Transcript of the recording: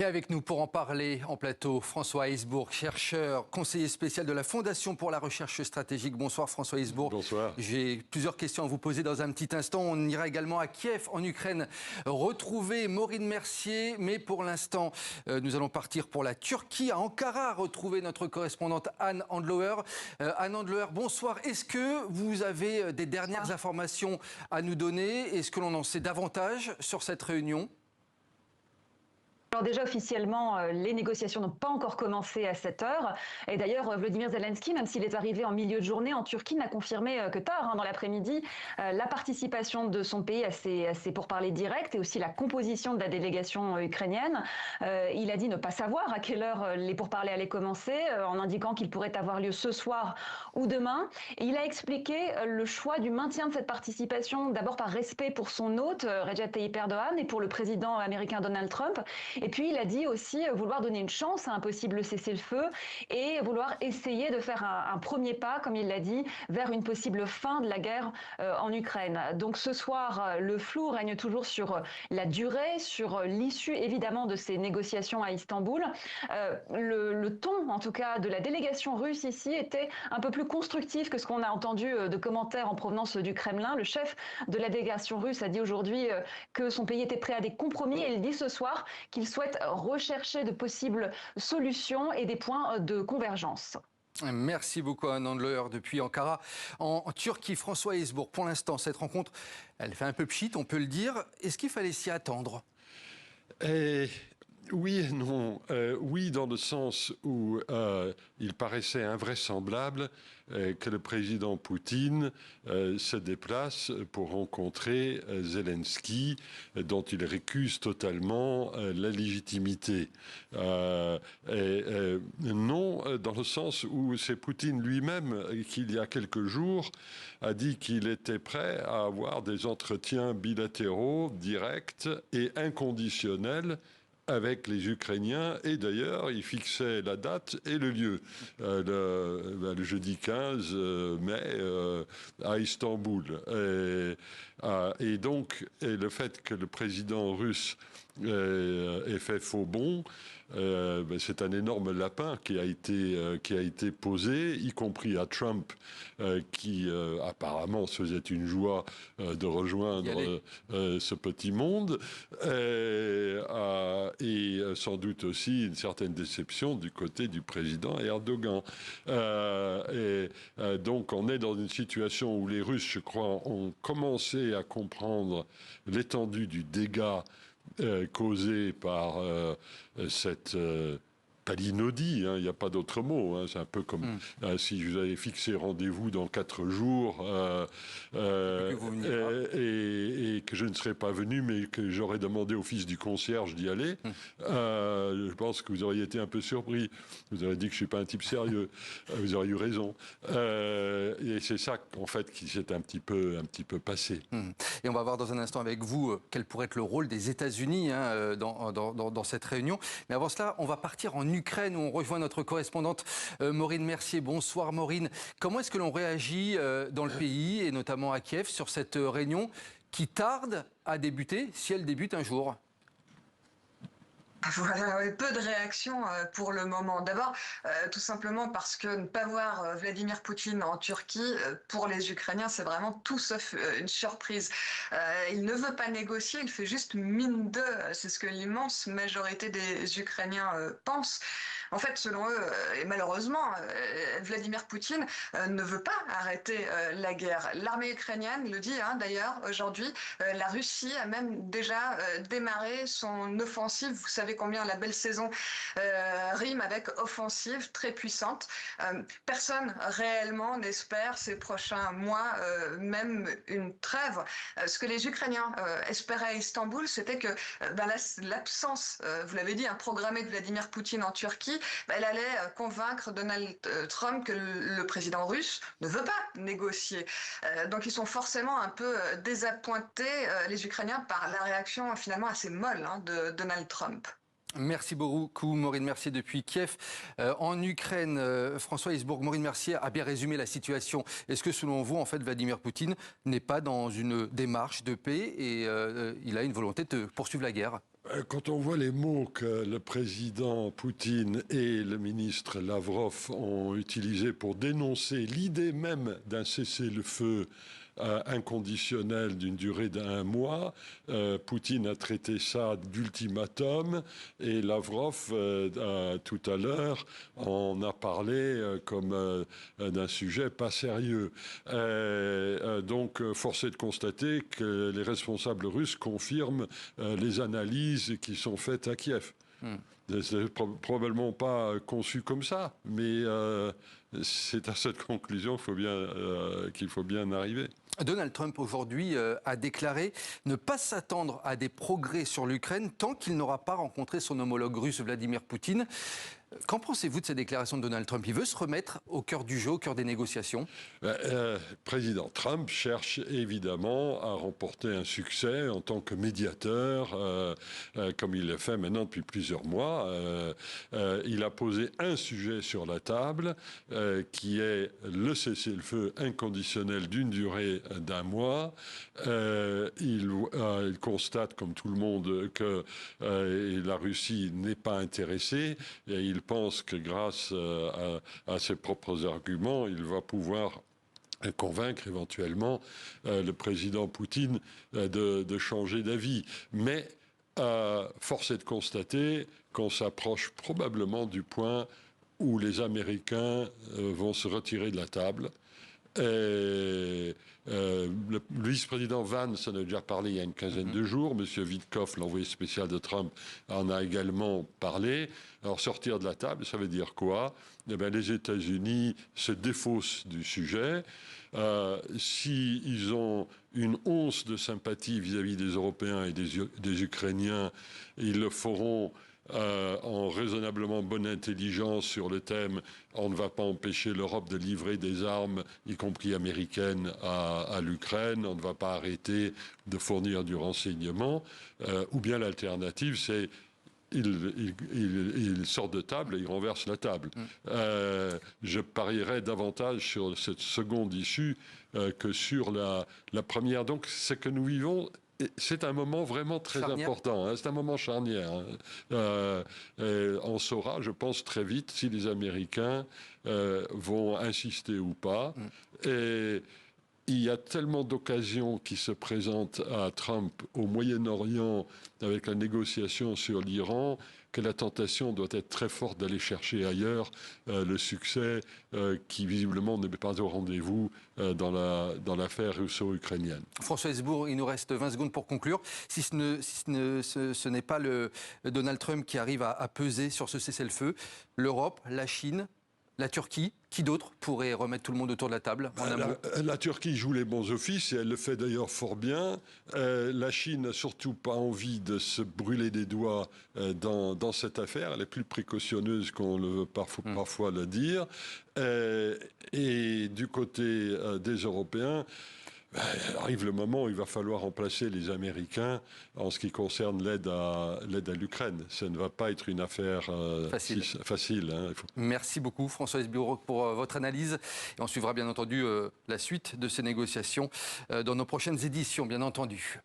Et avec nous pour en parler en plateau, François Heisbourg, chercheur, conseiller spécial de la Fondation pour la recherche stratégique. Bonsoir François Heisbourg. Bonsoir. J'ai plusieurs questions à vous poser dans un petit instant. On ira également à Kiev, en Ukraine, retrouver Maureen Mercier. Mais pour l'instant, nous allons partir pour la Turquie, à Ankara, retrouver notre correspondante Anne Handlower. Anne Handlower, bonsoir. Est-ce que vous avez des dernières informations à nous donner? Est-ce que l'on en sait davantage sur cette réunion? Alors déjà officiellement, les négociations n'ont pas encore commencé à cette heure. Et d'ailleurs, Volodymyr Zelensky, même s'il est arrivé en milieu de journée en Turquie, n'a confirmé que tard, dans l'après-midi, la participation de son pays à ces pourparlers directs et aussi la composition de la délégation ukrainienne. Il a dit ne pas savoir à quelle heure les pourparlers allaient commencer, en indiquant qu'ils pourraient avoir lieu ce soir ou demain. Et il a expliqué le choix du maintien de cette participation, d'abord par respect pour son hôte, Recep Tayyip Erdogan, et pour le président américain Donald Trump. Et puis, il a dit aussi vouloir donner une chance à un possible cessez-le-feu et vouloir essayer de faire un premier pas, comme il l'a dit, vers une possible fin de la guerre en Ukraine. Donc ce soir, le flou règne toujours sur la durée, sur l'issue évidemment de ces négociations à Istanbul. Le ton, en tout cas, de la délégation russe ici était un peu plus constructif que ce qu'on a entendu de commentaires en provenance du Kremlin. Le chef de la délégation russe a dit aujourd'hui que son pays était prêt à des compromis et il dit ce soir qu'il souhaite rechercher de possibles solutions et des points de convergence. Merci beaucoup Anne Handlower depuis Ankara en Turquie. François Heisbourg, pour l'instant, cette rencontre, elle fait un peu pchit, on peut le dire. Est-ce qu'il fallait s'y attendre ? Oui et non. Oui, dans le sens où il paraissait invraisemblable que le président Poutine se déplace pour rencontrer Zelensky, dont il récuse totalement la légitimité. Non, dans le sens où c'est Poutine lui-même qui, il y a quelques jours, a dit qu'il était prêt à avoir des entretiens bilatéraux, directs et inconditionnels avec les Ukrainiens, et d'ailleurs, il fixait la date et le lieu, le jeudi 15 mai à Istanbul. Et donc, le fait que le président russe ait fait faux bond, c'est un énorme lapin qui a été posé, y compris à Trump, qui apparemment se faisait une joie de rejoindre ce petit monde, et sans doute aussi une certaine déception du côté du président Erdogan. Donc on est dans une situation où les Russes, je crois, ont commencé à comprendre l'étendue du dégât causé par cette palinodie, il n'y a pas d'autre mot. C'est un peu comme si je vous avais fixé rendez-vous dans 4 jours et que je ne serais pas venu, mais que j'aurais demandé au fils du concierge d'y aller. Je pense que vous auriez été un peu surpris. Vous auriez dit que je ne suis pas un type sérieux. Vous auriez eu raison. Et c'est ça, en fait, qui s'est un petit peu passé. Et on va voir dans un instant avec vous quel pourrait être le rôle des États-Unis dans cette réunion. Mais avant cela, on va partir en Ukraine où on rejoint notre correspondante Maureen Mercier. Bonsoir Maureen. Comment est-ce que l'on réagit dans le pays et notamment à Kiev sur cette réunion qui tarde à débuter, si elle débute un jour ? Voilà, peu de réactions pour le moment. D'abord, tout simplement parce que ne pas voir Vladimir Poutine en Turquie, pour les Ukrainiens, c'est vraiment tout sauf une surprise. Il ne veut pas négocier, il fait juste mine de. C'est ce que l'immense majorité des Ukrainiens pensent. En fait, selon eux, et malheureusement, Vladimir Poutine ne veut pas arrêter la guerre. L'armée ukrainienne le dit, d'ailleurs, aujourd'hui, la Russie a même déjà démarré son offensive. Vous savez combien la belle saison rime avec offensive très puissante. Personne réellement n'espère ces prochains mois même une trêve. Ce que les Ukrainiens espéraient à Istanbul, c'était que l'absence, vous l'avez dit, programmée de Vladimir Poutine en Turquie, elle allait convaincre Donald Trump que le président russe ne veut pas négocier. Donc ils sont forcément un peu désappointés, les Ukrainiens, par la réaction finalement assez molle de Donald Trump. Merci beaucoup, Maureen Mercier depuis Kiev. En Ukraine, François Heisbourg, Maureen Mercier a bien résumé la situation. Est-ce que selon vous, en fait, Vladimir Poutine n'est pas dans une démarche de paix et il a une volonté de poursuivre la guerre ? Quand on voit les mots que le président Poutine et le ministre Lavrov ont utilisés pour dénoncer l'idée même d'un cessez-le-feu inconditionnel d'une durée d'1 mois, Poutine a traité ça d'ultimatum et Lavrov, tout à l'heure, en a parlé comme d'un sujet pas sérieux. Donc, force est de constater que les responsables russes confirment les analyses qui sont faites à Kiev. C'est probablement pas conçu comme ça, mais c'est à cette conclusion qu'il faut bien arriver. Donald Trump aujourd'hui a déclaré ne pas s'attendre à des progrès sur l'Ukraine tant qu'il n'aura pas rencontré son homologue russe Vladimir Poutine. Qu'en pensez-vous de ces déclarations de Donald Trump? Il veut se remettre au cœur du jeu, au cœur des négociations. Président Trump cherche évidemment à remporter un succès en tant que médiateur, comme il le fait maintenant depuis plusieurs mois. Il a posé un sujet sur la table, qui est le cessez-le-feu inconditionnel d'une durée d'1 mois. Il constate, comme tout le monde, que la Russie n'est pas intéressée et il pense que grâce à ses propres arguments, il va pouvoir convaincre éventuellement le président Poutine de changer d'avis. Mais force est de constater qu'on s'approche probablement du point où les Américains vont se retirer de la table. Et, le vice-président Vance en a déjà parlé il y a une quinzaine de jours. Monsieur Witkoff, l'envoyé spécial de Trump, en a également parlé. Alors sortir de la table, ça veut dire quoi? Eh bien, les États-Unis se défaussent du sujet. S'ils ont une once de sympathie vis-à-vis des Européens et des Ukrainiens, ils le feront en raisonnablement bonne intelligence sur le thème « On ne va pas empêcher l'Europe de livrer des armes, y compris américaines, à l'Ukraine. On ne va pas arrêter de fournir du renseignement. » Ou bien l'alternative, c'est il sort de table et il renverse la table. Je parierais davantage sur cette seconde issue que sur la première. Donc, ce que nous vivons, c'est un moment vraiment très important. Hein, c'est un moment charnière. Hein. On saura, je pense, très vite si les Américains vont insister ou pas. Et il y a tellement d'occasions qui se présentent à Trump au Moyen-Orient avec la négociation sur l'Iran que la tentation doit être très forte d'aller chercher ailleurs le succès qui visiblement n'est pas au rendez-vous dans l'affaire russo-ukrainienne. François Hesbourg, il nous reste 20 secondes pour conclure. Si ce n'est pas le Donald Trump qui arrive à peser sur ce cessez-le-feu, l'Europe, la Chine, la Turquie, qui d'autre pourrait remettre tout le monde autour de la table en un mot? La Turquie joue les bons offices et elle le fait d'ailleurs fort bien. La Chine n'a surtout pas envie de se brûler des doigts dans cette affaire. Elle est plus précautionneuse qu'on le veut parfois le dire. Et du côté des Européens, arrive le moment où il va falloir remplacer les Américains en ce qui concerne l'aide à l'Ukraine. Ça ne va pas être une affaire facile. Hein. Merci beaucoup François Hesbourg pour votre analyse. Et on suivra bien entendu la suite de ces négociations dans nos prochaines éditions, bien entendu.